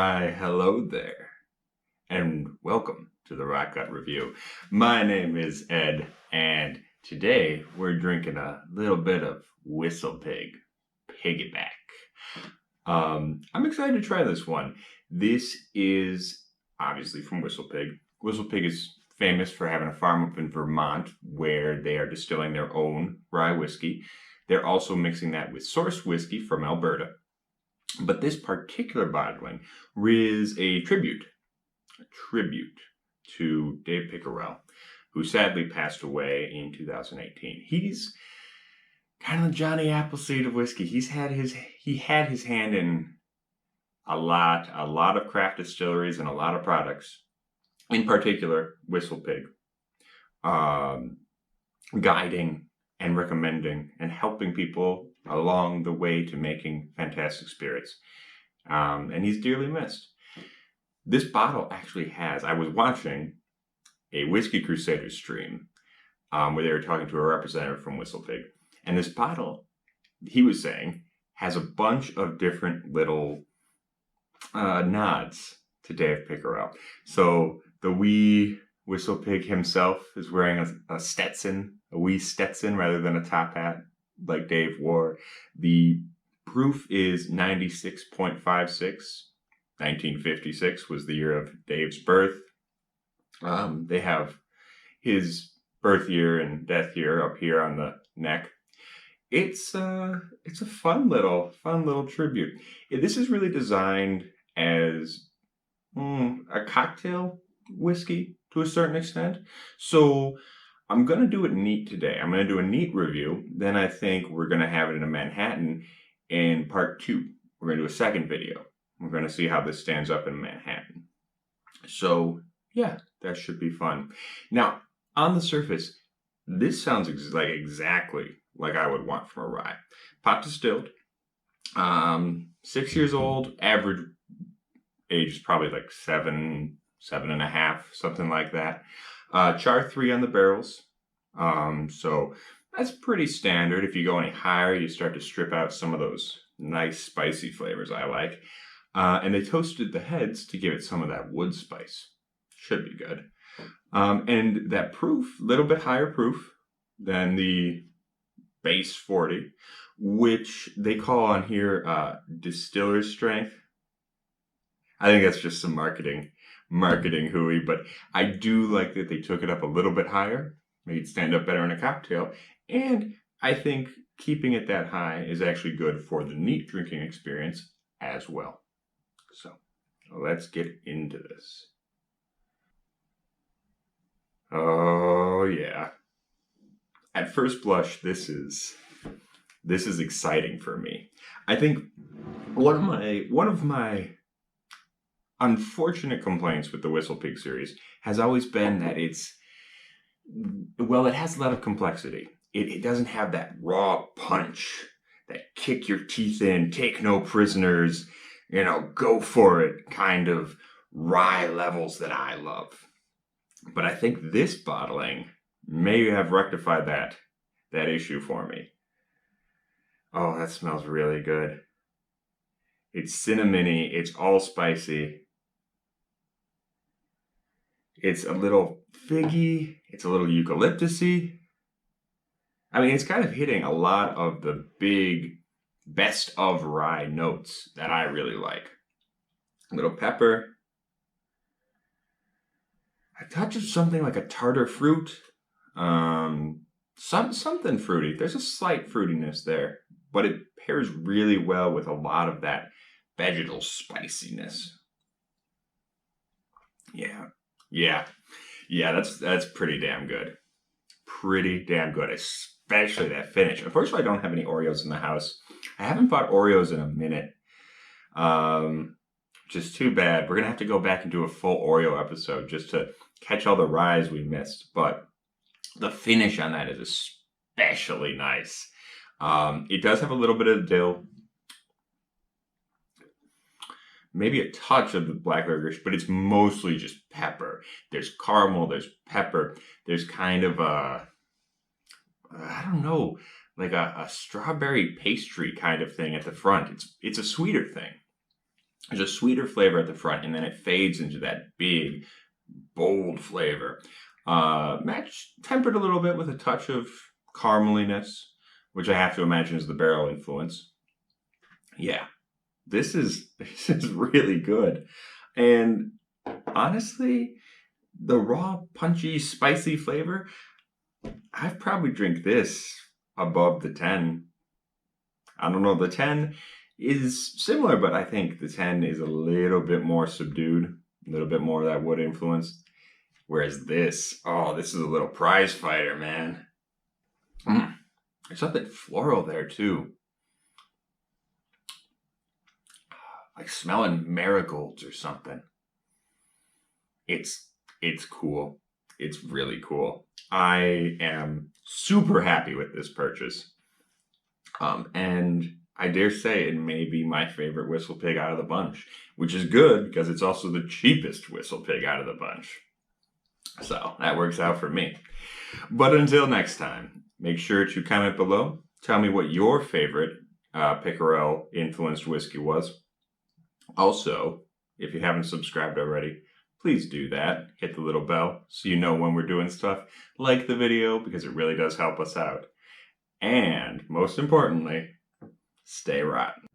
Why, hello there, and welcome to the Rock Gut Review. My name is Ed, and today we're drinking a little bit of Whistlepig Piggyback. I'm excited to try this one. This is obviously from Whistlepig. Whistlepig is famous for having a farm up in Vermont where they are distilling their own rye whiskey. They're also mixing that with source whiskey from Alberta. But this particular bottling is a tribute to Dave Pickerrel, who sadly passed away in 2018. He's kind of the Johnny Appleseed of whiskey. He had his hand in a lot of craft distilleries and a lot of products, in particular Whistlepig, guiding and recommending and helping people along the way to making fantastic spirits. And he's dearly missed. This bottle actually has, I was watching a Whiskey Crusaders stream where they were talking to a representative from Whistlepig. And this bottle, he was saying, has a bunch of different little nods to Dave Pickerrel. So the wee Whistlepig himself is wearing a Stetson, a wee Stetson rather than a top hat like Dave wore. The proof is 96.56. 1956 was the year of Dave's birth. They have his birth year and death year up here on the neck. It's a fun little tribute. This is really designed as a cocktail whiskey to a certain extent. So I'm going to do it neat today. I'm going to do a neat review. Then I think we're going to have it in a Manhattan in part 2. We're going to do a second video. We're going to see how this stands up in Manhattan. So yeah, that should be fun. Now, on the surface, this sounds exactly like I would want from a rye. Pot distilled, 6 years old, average age is probably like 7.5, something like that. Char 3 on the barrels. So that's pretty standard. If you go any higher, you start to strip out some of those nice spicy flavors I like. And they toasted the heads to give it some of that wood spice. Should be good. And that proof, a little bit higher proof than the base 40, which they call on here distiller's strength. I think that's just some marketing hooey, but I do like that they took it up a little bit higher, made it stand up better in a cocktail, and I think keeping it that high is actually good for the neat drinking experience as well. So let's get into this. Oh yeah. At first blush, this is exciting for me. I think one of my unfortunate complaints with the Whistlepig series has always been that it has a lot of complexity. It doesn't have that raw punch, that kick your teeth in, take no prisoners, go for it kind of rye levels that I love. But I think this bottling may have rectified that issue for me. Oh, that smells really good. It's cinnamony, it's all spicy. It's a little figgy, it's a little eucalyptusy. I mean, it's kind of hitting a lot of the big best of rye notes that I really like. A little pepper. A touch of something like a tartar fruit. Something fruity. There's a slight fruitiness there, but it pairs really well with a lot of that vegetal spiciness. Yeah, that's pretty damn good. Pretty damn good, especially that finish. Unfortunately, I don't have any Oreos in the house. I haven't bought Oreos in a minute. Just too bad. We're going to have to go back and do a full Oreo episode just to catch all the ryes we missed. But the finish on that is especially nice. It does have a little bit of dill. Maybe a touch of the black licorice, but it's mostly just pepper. There's caramel, there's pepper, there's kind of like a strawberry pastry kind of thing at the front. It's a sweeter thing. There's a sweeter flavor at the front, and then it fades into that big, bold flavor. Tempered a little bit with a touch of carameliness, which I have to imagine is the barrel influence. Yeah, this is really good. And honestly, the raw, punchy, spicy flavor, I'd probably drink this above the 10. I don't know, the 10 is similar, but I think the 10 is a little bit more subdued, a little bit more of that wood influence. Whereas this, oh, this is a little prize fighter, man. There's something floral there too. Like smelling marigolds or something. It's cool. It's really cool. I am super happy with this purchase. And I dare say it may be my favorite Whistlepig out of the bunch, which is good because it's also the cheapest Whistlepig out of the bunch. So that works out for me. But until next time, make sure to comment below. Tell me what your favorite Pickerrel influenced whiskey was. Also, if you haven't subscribed already, please do that. Hit the little bell so you know when we're doing stuff. Like the video because it really does help us out. And most importantly, stay rotten.